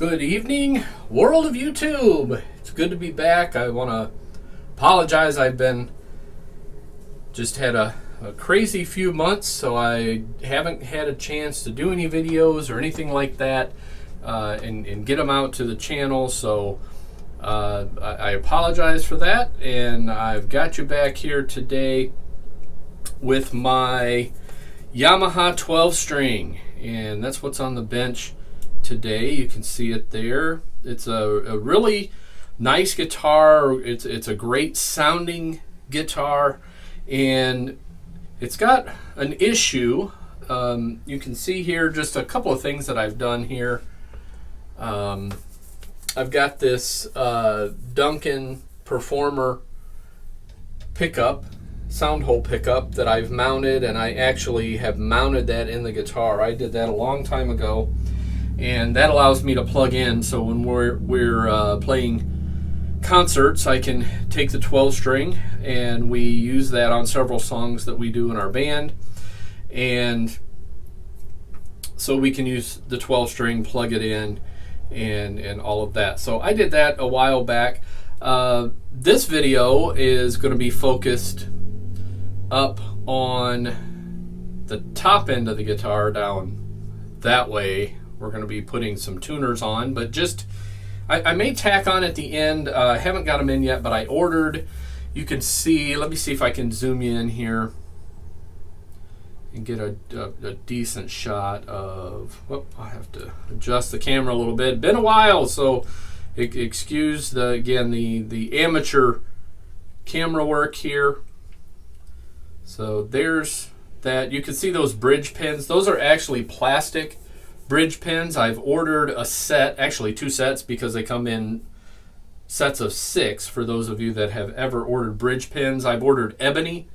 Good evening, world of YouTube. It's good to be back. I want to apologize. I've been just had a crazy few months, so I haven't had a chance to do any videos or anything like that and get them out to the channel. So I apologize for that, and I've got you back here today with my Yamaha 12 string, and that's what's on the bench today. You can see it there. It's a really nice guitar. It's a great sounding guitar, and it's got an issue. You can see here just a couple of things that I've done here. I've got this Duncan Performer pickup, sound hole pickup that I've mounted, and I actually have mounted that in the guitar. I did that a long time ago, and that allows me to plug in, so when we're playing concerts, I can take the 12 string, and we use that on several songs that we do in our band, and so we can use the 12 string, plug it in, and all of that. So I did that a while back. This video is going to be focused up on the top end of the guitar down that way. We're going to be putting some tuners on, but just I may tack on at the end. I haven't got them in yet, but I ordered. You can see, let me see if I can zoom you in here and get a decent shot of, I have to adjust the camera a little bit. Been a while, so excuse the amateur camera work here. So there's that. You can see those bridge pins. Those are actually plastic bridge pins. I've ordered a set, actually two sets, because they come in sets of 6 for those of you that have ever ordered bridge pins. I've ordered ebony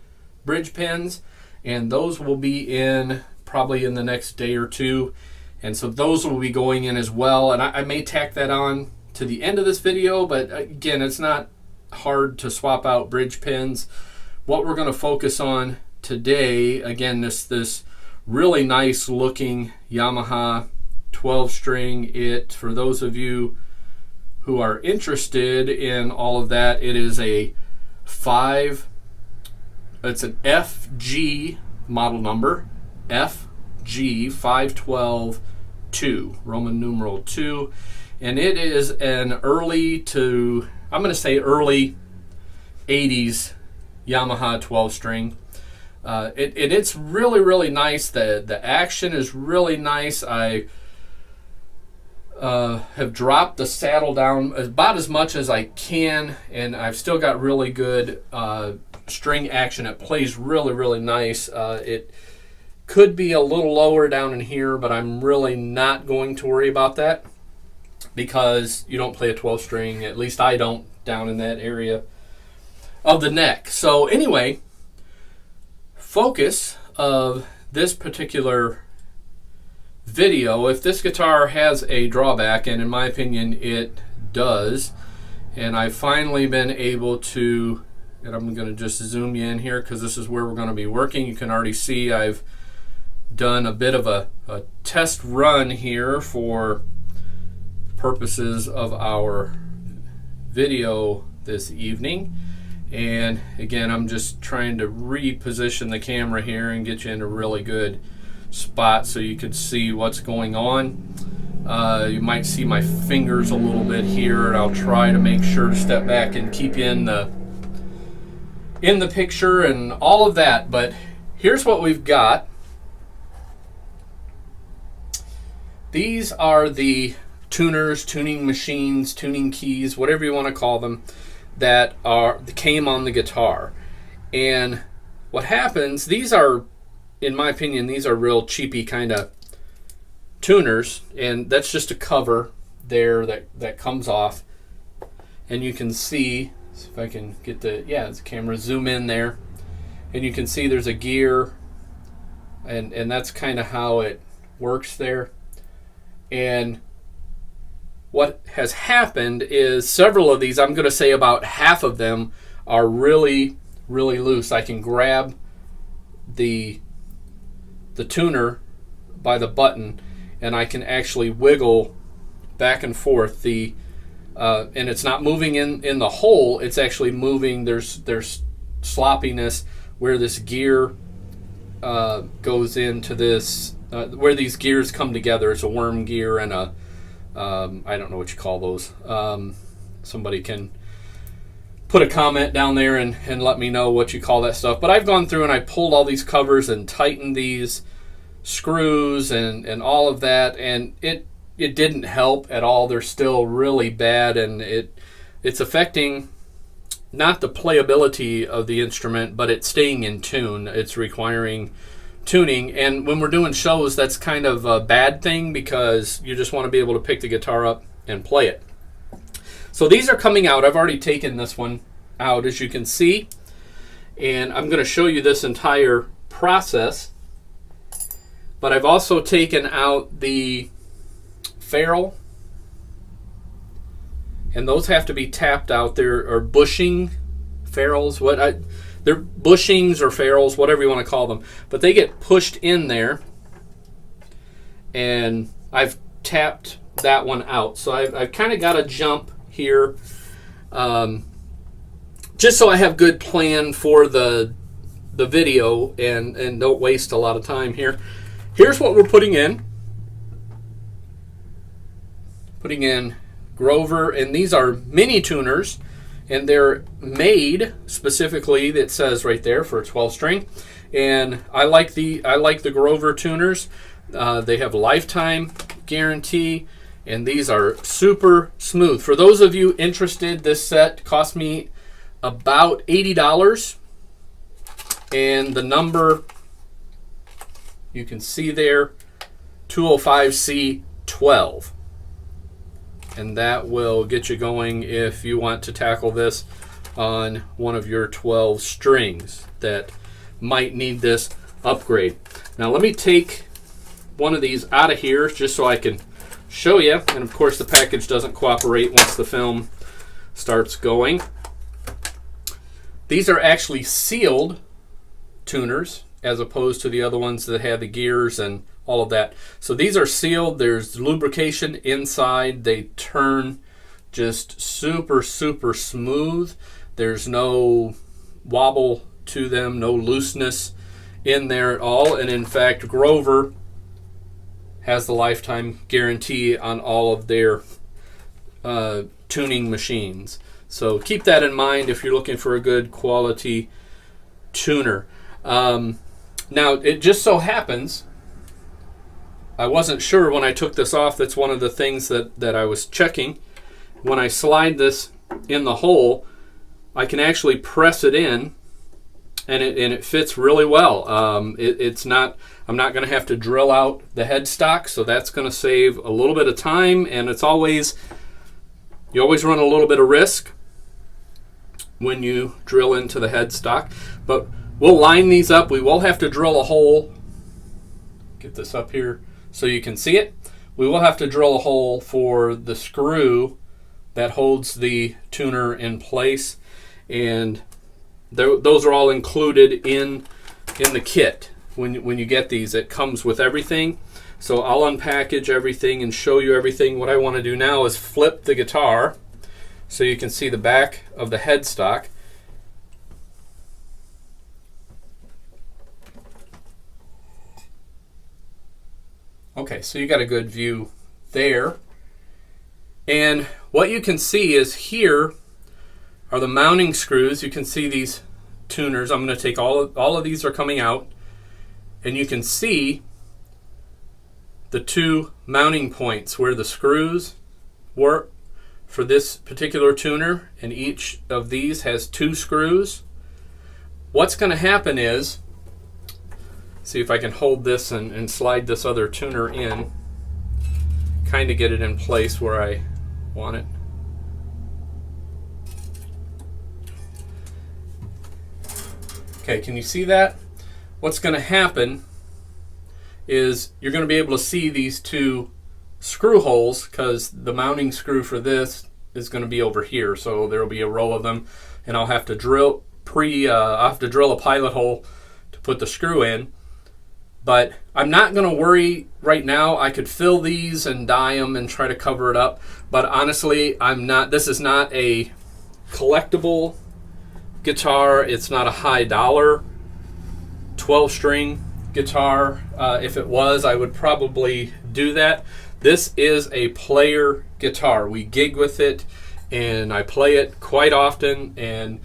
bridge pins, and those will be in probably in the next day or two, and so those will be going in as well, and I may tack that on to the end of this video, but again, it's not hard to swap out bridge pins. What we're going to focus on today, again, this really nice looking Yamaha 12 string. For those of you who are interested in all of that, it is it's an FG model number, FG-512II, Roman numeral 2, and it is an early 80s Yamaha 12 string. It's really, really nice. The action is really nice. I have dropped the saddle down about as much as I can, and I've still got really good string action. It plays really, really nice. It could be a little lower down in here, but I'm really not going to worry about that because you don't play a 12 string, at least I don't, down in that area of the neck. So anyway, focus of this particular video, if this guitar has a drawback, and in my opinion it does, and I've finally been able to, and I'm going to just zoom you in here because this is where we're going to be working. You can already see I've done a bit of a test run here for purposes of our video this evening. And again, I'm just trying to reposition the camera here and get you in a really good spot so you can see what's going on. You might see my fingers a little bit here, and I'll try to make sure to step back and keep you in the picture and all of that. But here's what we've got. These are the tuners, tuning machines, tuning keys, whatever you want to call them, that came on the guitar. And what happens, these are, in my opinion, these are real cheapy kind of tuners, and that's just a cover there that comes off, and you can see, if I can get the camera zoom in there, and you can see there's a gear, and that's kind of how it works there. And what has happened is several of these, I'm going to say about half of them, are really, really loose. I can grab the tuner by the button, and I can actually wiggle back and forth. And it's not moving in the hole, it's actually moving. There's sloppiness where this gear goes into this, where these gears come together. It's a worm gear and a, I don't know what you call those. Somebody can put a comment down there and let me know what you call that stuff. But I've gone through and I pulled all these covers and tightened these screws and all of that, and it didn't help at all. They're still really bad, and it's affecting not the playability of the instrument, but it's staying in tune. It's requiring tuning, and when we're doing shows, that's kind of a bad thing because you just want to be able to pick the guitar up and play it. So these are coming out. I've already taken this one out, as you can see, and I'm going to show you this entire process. But I've also taken out the ferrule, and those have to be tapped out. There are bushing ferrules, they're bushings or ferrules, whatever you want to call them, but they get pushed in there, and I've tapped that one out. So I've kind of got a jump here, just so I have good plan for the video and don't waste a lot of time here. Here's what we're putting in. Putting in Grover, and these are mini tuners, and they're made specifically, that says right there, for a 12 string. And I like the Grover tuners. They have lifetime guarantee, and these are super smooth. For those of you interested, this set cost me about $80, and the number you can see there, 205C12. And that will get you going if you want to tackle this on one of your 12 strings that might need this upgrade. Now let me take one of these out of here just so I can show you. And of course the package doesn't cooperate once the film starts going. These are actually sealed tuners as opposed to the other ones that had the gears and all of that. So these are sealed. There's lubrication inside. They turn just super, super smooth. There's no wobble to them, no looseness in there at all. And in fact, Grover has the lifetime guarantee on all of their tuning machines. So keep that in mind if you're looking for a good quality tuner. Now, it just so happens, I wasn't sure when I took this off. That's one of the things that I was checking. When I slide this in the hole, I can actually press it in, and it fits really well. It's not. I'm not going to have to drill out the headstock, so that's going to save a little bit of time. And it's always, you always run a little bit of risk when you drill into the headstock. But we'll line these up. We will have to drill a hole. Get this up here so you can see it. We will have to drill a hole for the screw that holds the tuner in place, and those are all included in the kit. When you get these, it comes with everything. So I'll unpackage everything and show you everything. What I want to do now is flip the guitar so you can see the back of the headstock. Okay, so you got a good view there. And what you can see is here are the mounting screws. You can see these tuners. I'm going to take all of these are coming out, and you can see the two mounting points where the screws were for this particular tuner, and each of these has two screws. What's going to happen is, see if I can hold this and slide this other tuner in, kind of get it in place where I want it. Okay, can you see that? What's going to happen is you're going to be able to see these two screw holes, because the mounting screw for this is going to be over here. So there will be a row of them, and I'll have to drill a pilot hole to put the screw in. But I'm not going to worry right now. I could fill these and dye them and try to cover it up. But honestly, this is not a collectible guitar. It's not a high dollar 12-string guitar. If it was, I would probably do that. This is a player guitar. We gig with it, and I play it quite often, and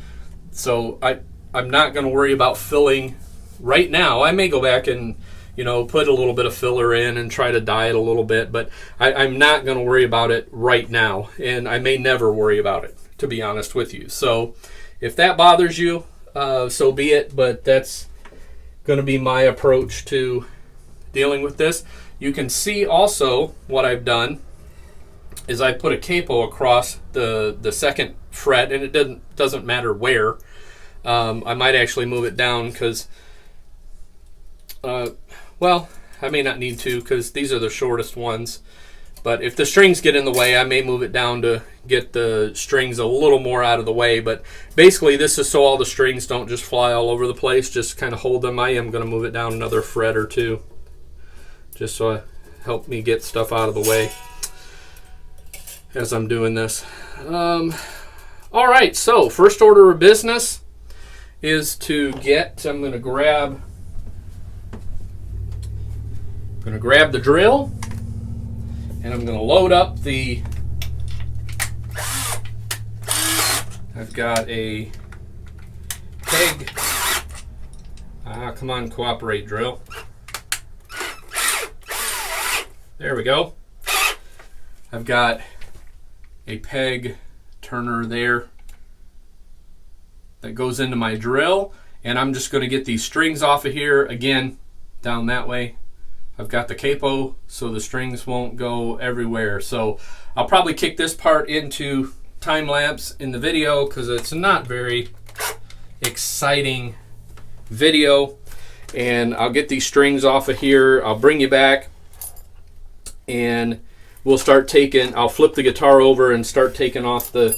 so I'm not going to worry about filling right now. I may go back and put a little bit of filler in and try to dye it a little bit, but I'm not going to worry about it right now, and I may never worry about it, to be honest with you. So if that bothers you, so be it, but that's going to be my approach to dealing with this. You can see also what I've done is I put a capo across the second fret, and it doesn't matter where. I might actually move it down because, well, I may not need to because these are the shortest ones. But if the strings get in the way, I may move it down to get the strings a little more out of the way. But basically, this is so all the strings don't just fly all over the place. Just kind of hold them. I am going to move it down another fret or two, just so it help me get stuff out of the way as I'm doing this. All right, so first order of business is to get, I'm going to grab the drill, and I'm going to load up I've got a peg. Come on, cooperate, drill. There we go. I've got a peg turner there that goes into my drill, and I'm just going to get these strings off of here, again, down that way. I've got the capo so the strings won't go everywhere. So I'll probably kick this part into time lapse in the video because it's not very exciting video. And I'll get these strings off of here. I'll bring you back, and we'll start taking, I'll flip the guitar over and start taking off the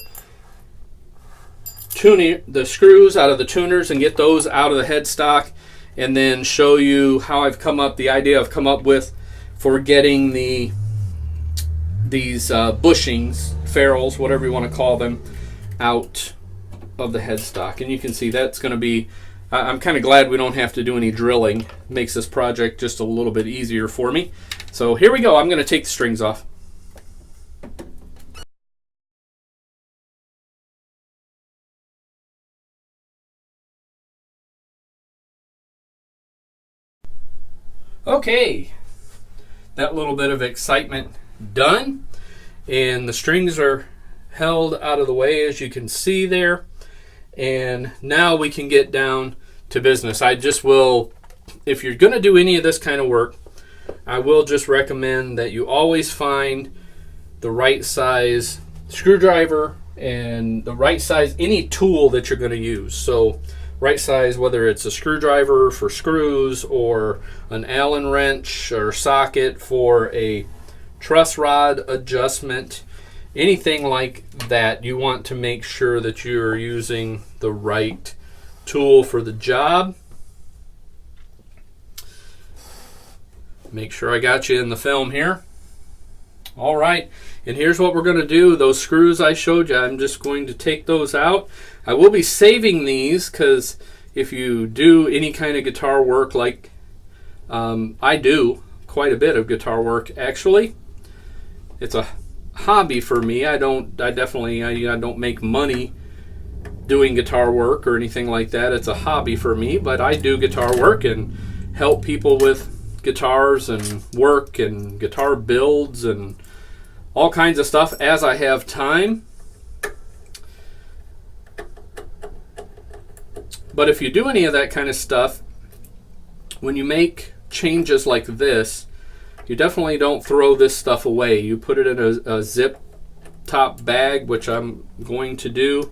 screws out of the tuners and get those out of the headstock, and then show you how I've come up, the idea I've come up with for getting these bushings, ferrules, whatever you want to call them, out of the headstock. And you can see that's going to be, I'm kind of glad we don't have to do any drilling. It makes this project just a little bit easier for me. So here we go. I'm going to take the strings off. Okay, that little bit of excitement done, and the strings are held out of the way, as you can see there. And now we can get down to business. I just will, if you're going to do any of this kind of work, I will just recommend that you always find the right size screwdriver and the right size any tool that you're going to use. So right size, whether it's a screwdriver for screws or an Allen wrench or socket for a truss rod adjustment, anything like that, you want to make sure that you're using the right tool for the job. Make sure I got you in the film here. All right, and here's what we're going to do. Those screws I showed you, I'm just going to take those out. I will be saving these because if you do any kind of guitar work, like I do quite a bit of guitar work actually. It's a hobby for me. I don't make money doing guitar work or anything like that. It's a hobby for me, but I do guitar work and help people with guitars and work and guitar builds and all kinds of stuff as I have time. But if you do any of that kind of stuff, when you make changes like this, you definitely don't throw this stuff away. You put it in a zip top bag, which I'm going to do,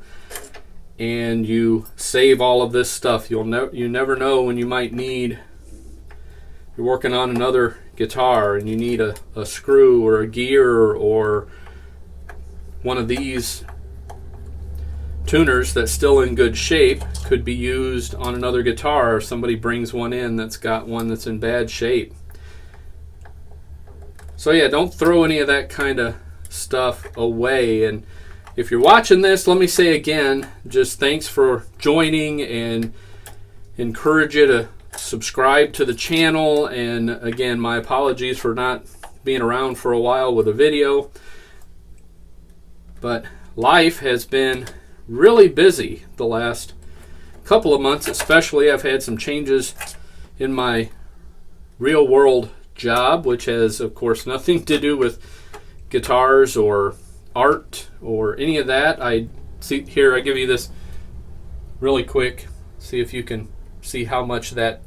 and you save all of this stuff. You never know when you might need, you're working on another guitar and you need a screw or a gear or one of these tuners that's still in good shape could be used on another guitar, or somebody brings one in that's got one that's in bad shape. So yeah, don't throw any of that kind of stuff away. And if you're watching this, let me say again, just thanks for joining, and encourage you to subscribe to the channel. And again, my apologies for not being around for a while with a video, but life has been really busy the last couple of months. Especially, I've had some changes in my real world job, which has of course nothing to do with guitars or art or any of that. I see here, I give you this really quick, see if you can see how much that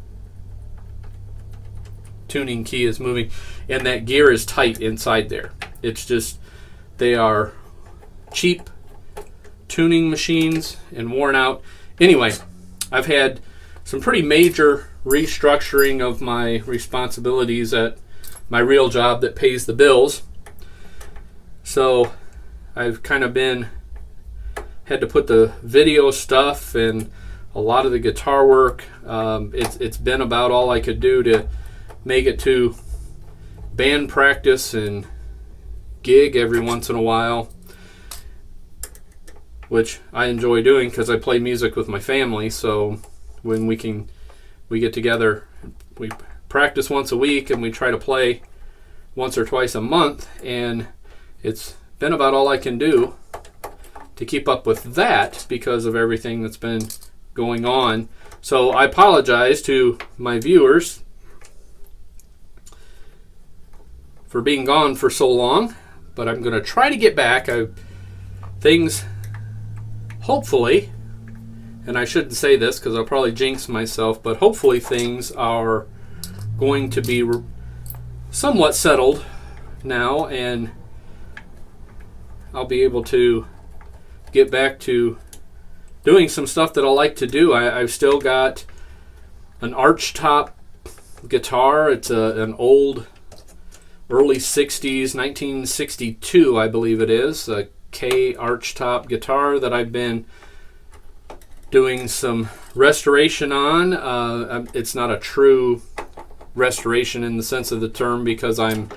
tuning key is moving, and that gear is tight inside there. It's just, they are cheap tuning machines and worn out. Anyway, I've had some pretty major restructuring of my responsibilities at my real job that pays the bills. So I've kind of had to put the video stuff and a lot of the guitar work. It's been about all I could do to make it to band practice and gig every once in a while, which I enjoy doing because I play music with my family. So when we get together, we practice once a week and we try to play once or twice a month, and it's been about all I can do to keep up with that because of everything that's been going on. So I apologize to my viewers for being gone for so long, but I'm going to try to get back. Things, hopefully, and I shouldn't say this because I'll probably jinx myself, but hopefully things are going to be somewhat settled now, and I'll be able to get back to doing some stuff that I like to do. I've still got an arch top guitar. It's an old early 60s, 1962 I believe it is, a K arch top guitar that I've been doing some restoration on. It's not a true restoration in the sense of the term because I'm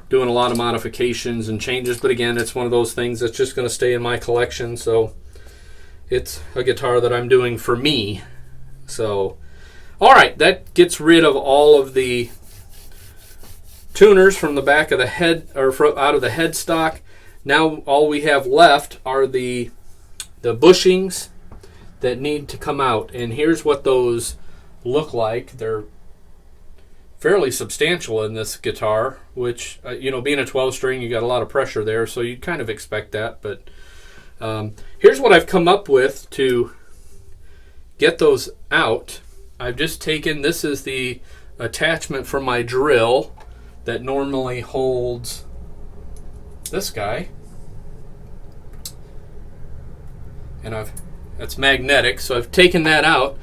doing a lot of modifications and changes, but again, it's one of those things that's just going to stay in my collection. So it's a guitar that I'm doing for me. So alright, that gets rid of all of the tuners from the back of the head, or out of the headstock. Now all we have left are the bushings that need to come out, and here's what those look like. They're fairly substantial in this guitar, which being a 12 string, you got a lot of pressure there, so you'd kind of expect that. But here's what I've come up with to get those out. I've just taken, this is the attachment for my drill that normally holds this guy, and that's magnetic, so I've taken that out,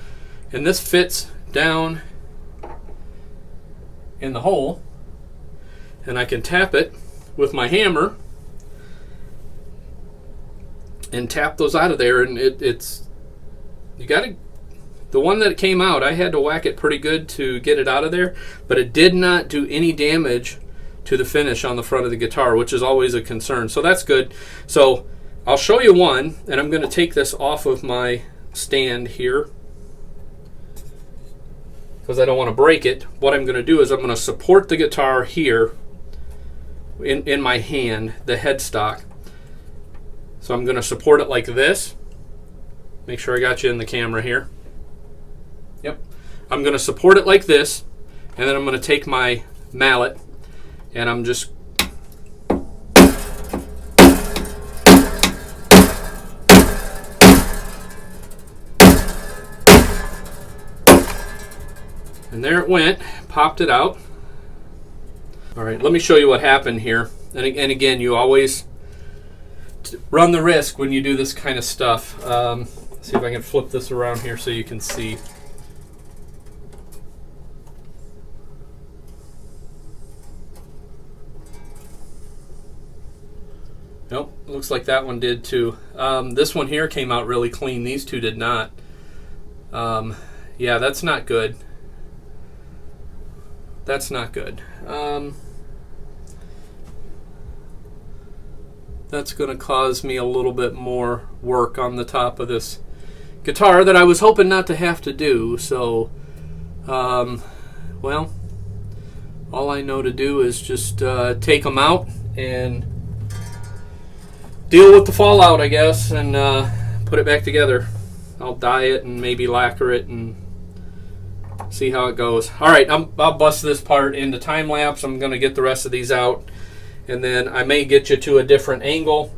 and this fits down in the hole, and I can tap it with my hammer and tap those out of there. And the one that came out, I had to whack it pretty good to get it out of there, but it did not do any damage to the finish on the front of the guitar, which is always a concern, so that's good. So I'll show you one, and I'm going to take this off of my stand here because I don't want to break it. What I'm going to do is I'm going to support the guitar here in my hand, the headstock. So I'm going to support it like this. Make sure I got you in the camera here. Yep. I'm going to support it like this, and then I'm going to take my mallet and I'm just and there it went, popped it out. All right, let me show you what happened here. And again, you always run the risk when you do this kind of stuff. See if I can flip this around here so you can see. Nope, looks like that one did too. This one here came out really clean. These two did not. Yeah, that's not good. That's not good. That's going to cause me a little bit more work on the top of this guitar that I was hoping not to have to do. So, well, all I know to do is just take them out and deal with the fallout, I guess, and put it back together. I'll dye it and maybe lacquer it and see how it goes. All right, I'll bust this part into time lapse. I'm going to get the rest of these out, and then I may get you to a different angle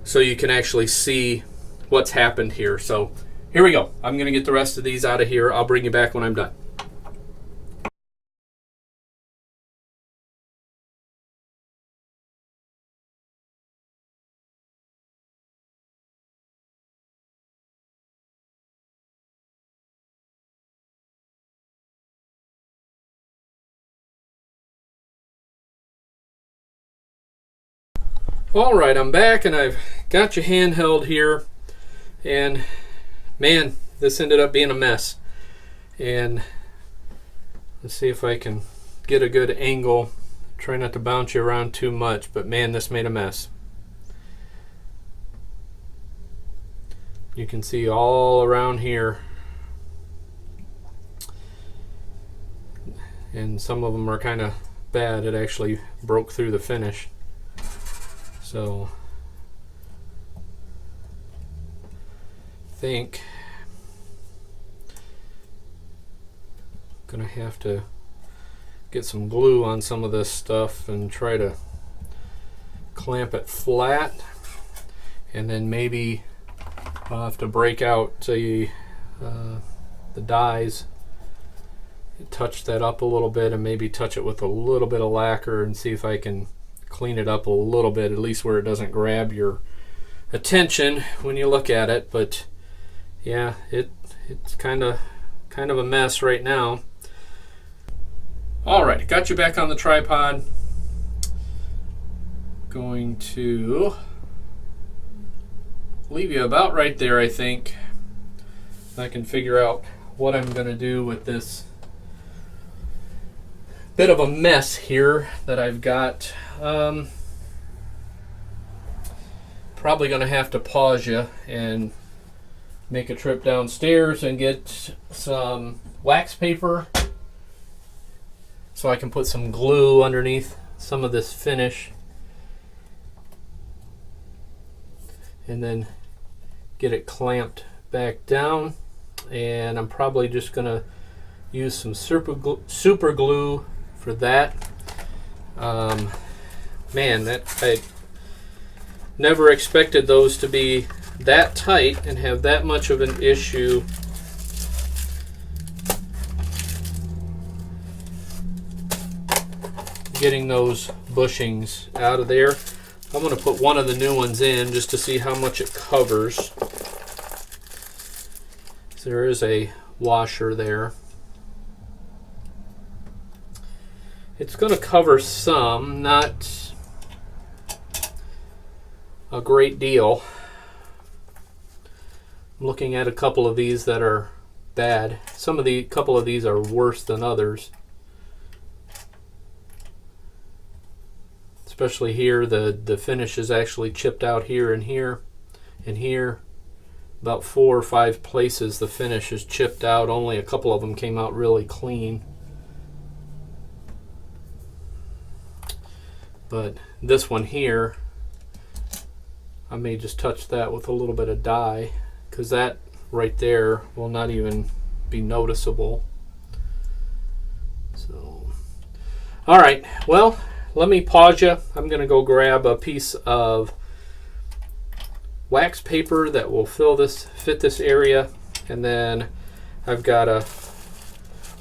so you can actually see what's happened here. So here we go. I'm going to get the rest of these out of here. I'll bring you back when I'm done. All right, I'm back and I've got you handheld here, and man, this ended up being a mess. And let's see if I can get a good angle. Try not to bounce you around too much, but man, this made a mess. You can see all around here, and some of them are kind of bad. It actually broke through the finish. So I think I'm gonna have to get some glue on some of this stuff and try to clamp it flat, and then maybe I'll have to break out the dies, touch that up a little bit, and maybe touch it with a little bit of lacquer and see if I can clean it up a little bit, at least where it doesn't grab your attention when you look at it. But yeah, it's kind of a mess right now. All right, got you back on the tripod. Going to leave you about right there, I think. I can figure out what I'm going to do with this bit of a mess here that I've got. Probably going to have to pause you and make a trip downstairs and get some wax paper so I can put some glue underneath some of this finish, and then get it clamped back down. And I'm probably just going to use some super glue for that. Man, I never expected those to be that tight and have that much of an issue getting those bushings out of there. I'm going to put one of the new ones in just to see how much it covers. So there is a washer there. It's going to cover some, not a great deal. I'm looking at a couple of these that are bad. Couple of these are worse than others. Especially here, the finish is actually chipped out here and here and here. About 4 or 5 places the finish is chipped out. Only a couple of them came out really clean. But this one here, I may just touch that with a little bit of dye, because that right there will not even be noticeable. So, all right, well, let me pause you. I'm going to go grab a piece of wax paper that will fit this area, and then I've got to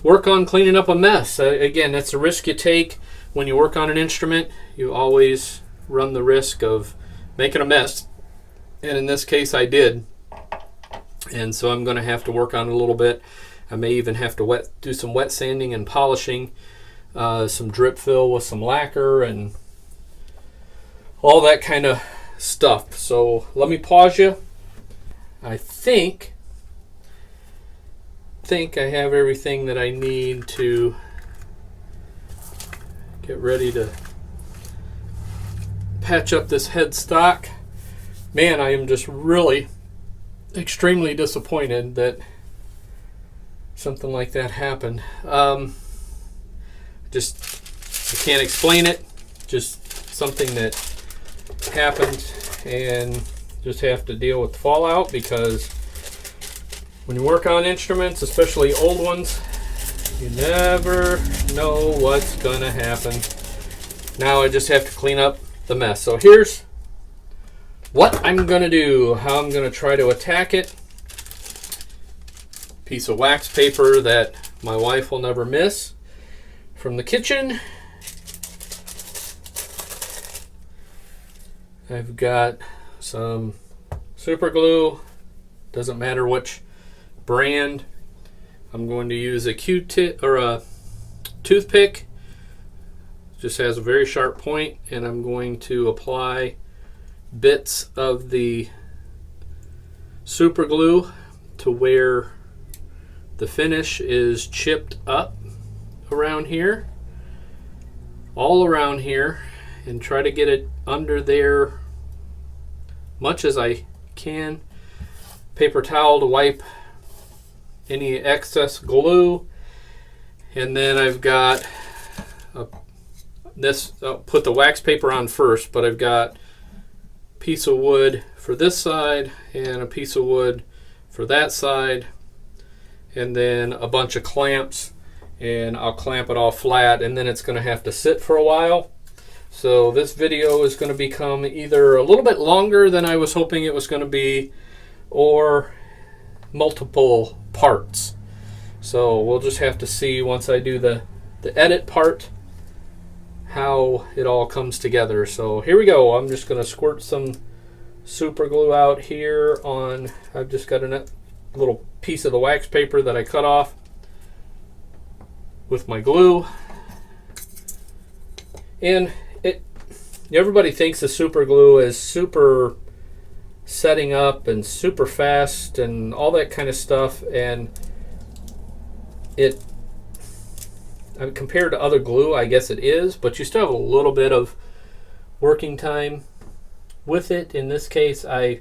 work on cleaning up a mess. Again, that's a risk you take when you work on an instrument. You always run the risk of making a mess, and in this case I did. And so I'm going to have to work on it a little bit. I may even have to do some wet sanding and polishing, some drip fill with some lacquer, and all that kind of stuff. So let me pause you. I think I have everything that I need to get ready to patch up this headstock. Man, I am just really extremely disappointed that something like that happened. Just, I can't explain it. Just something that happened, and just have to deal with the fallout, because when you work on instruments, especially old ones, you never know what's gonna happen. Now I just have to clean up the mess. So here's what I'm gonna do, how I'm gonna try to attack it. Piece of wax paper that my wife will never miss from the kitchen. I've got some super glue, doesn't matter which brand. I'm going to use a Q-tip or a toothpick, just has a very sharp point, and I'm going to apply bits of the super glue to where the finish is chipped up around here, all around here, and try to get it under there much as I can. Paper towel to wipe any excess glue, and then I've got this. I'll put the wax paper on first, but I've got a piece of wood for this side and a piece of wood for that side, and then a bunch of clamps, and I'll clamp it all flat, and then it's going to have to sit for a while. So this video is going to become either a little bit longer than I was hoping it was going to be, or multiple parts. So we'll just have to see once I do the edit part how it all comes together. So here we go. I'm just going to squirt some super glue out here on, I've just got a little piece of the wax paper that I cut off with my glue. And everybody thinks the super glue is super setting up and super fast and all that kind of stuff, and compared to other glue, I guess it is, but you still have a little bit of working time with it. In this case, I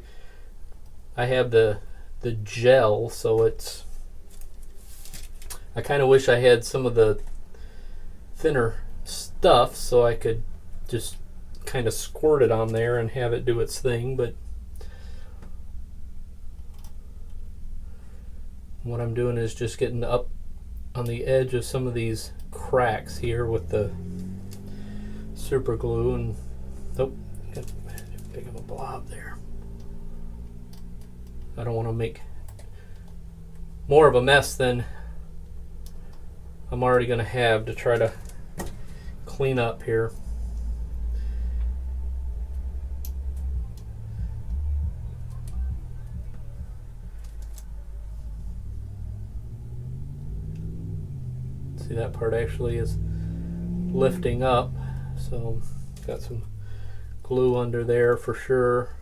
have the gel, so it's, I kind of wish I had some of the thinner stuff so I could just kind of squirt it on there and have it do its thing, but what I'm doing is just getting up on the edge of some of these cracks here with the super glue, and got too big of a blob there. I don't want to make more of a mess than I'm already going to have to try to clean up here. See, that part actually is lifting up, so got some glue under there for sure.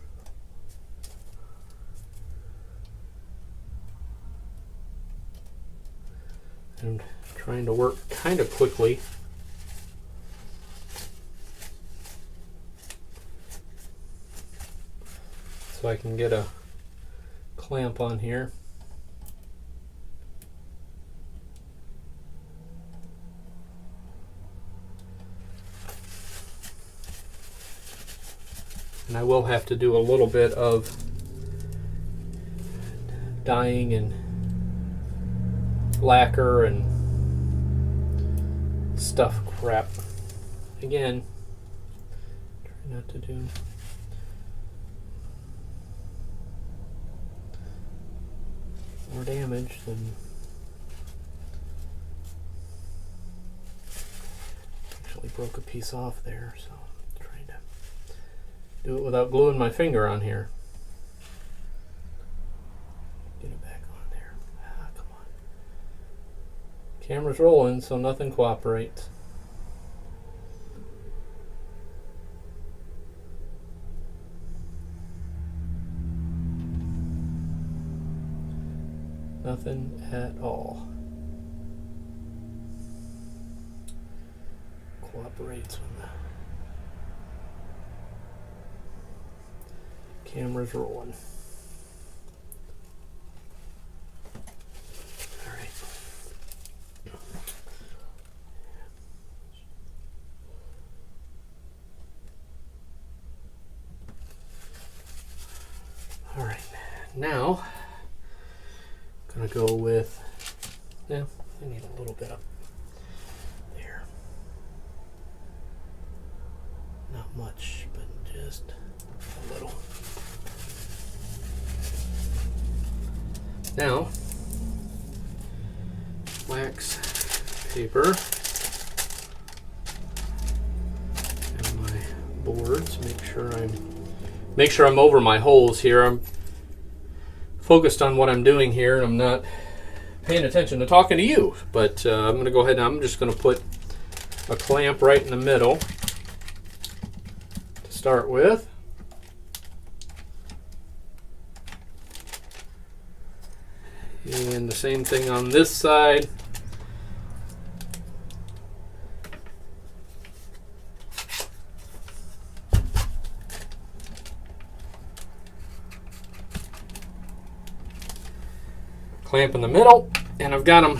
And trying to work kind of quickly. So I can get a clamp on here. And I will have to do a little bit of dyeing and lacquer and stuff crap. Again, try not to do more damage than actually broke a piece off there, so I'm trying to do it without gluing my finger on here. Get it back on there. Ah, come on. Camera's rolling, so nothing cooperates. Nothing at all. Cooperates when the camera's rolling. All right. All right. Now, I'm going to go with, yeah, I need a little bit up there. Not much, but just a little. Now, wax paper and my boards. Make sure I'm over my holes here. I'm focused on what I'm doing here, and I'm not paying attention to talking to you. But I'm going to go ahead and I'm just going to put a clamp right in the middle to start with. And the same thing on this side. Clamp in the middle, and I've got them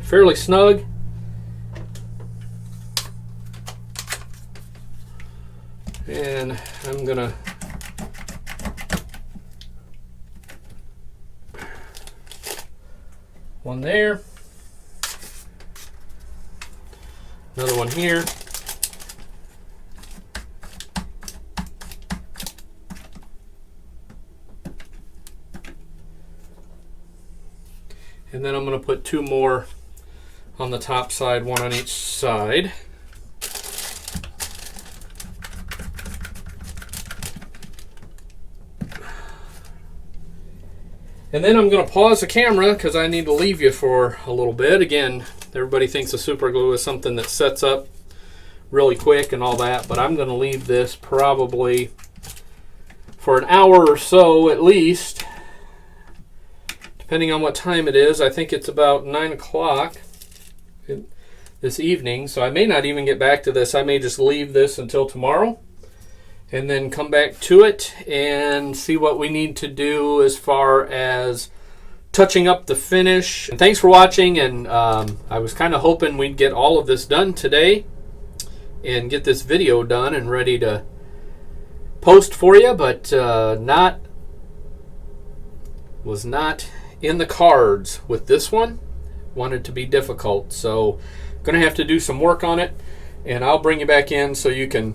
fairly snug. And I'm gonna one there, another one here. And then I'm going to put two more on the top side, one on each side. And then I'm going to pause the camera because I need to leave you for a little bit. Again, everybody thinks the super glue is something that sets up really quick and all that, but I'm going to leave this probably for an hour or so at least. Depending on what time it is. I think it's about 9 o'clock this evening, so I may not even get back to this. I may just leave this until tomorrow and then come back to it and see what we need to do as far as touching up the finish. And thanks for watching, and I was kind of hoping we'd get all of this done today and get this video done and ready to post for you, but was not in the cards with this one. Wanted to be difficult, so gonna have to do some work on it, and I'll bring you back in so you can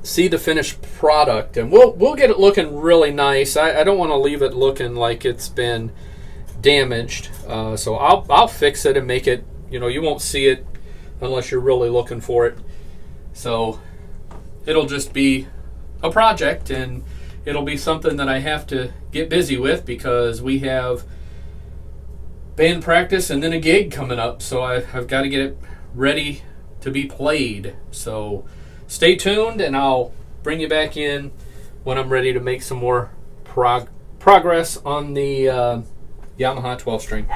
see the finished product, and we'll get it looking really nice. I don't want to leave it looking like it's been damaged, so I'll fix it and make it, you won't see it unless you're really looking for it. So it'll just be a project, and it'll be something that I have to get busy with because we have band practice and then a gig coming up. So I've got to get it ready to be played. So stay tuned, and I'll bring you back in when I'm ready to make some more progress on the Yamaha 12 string.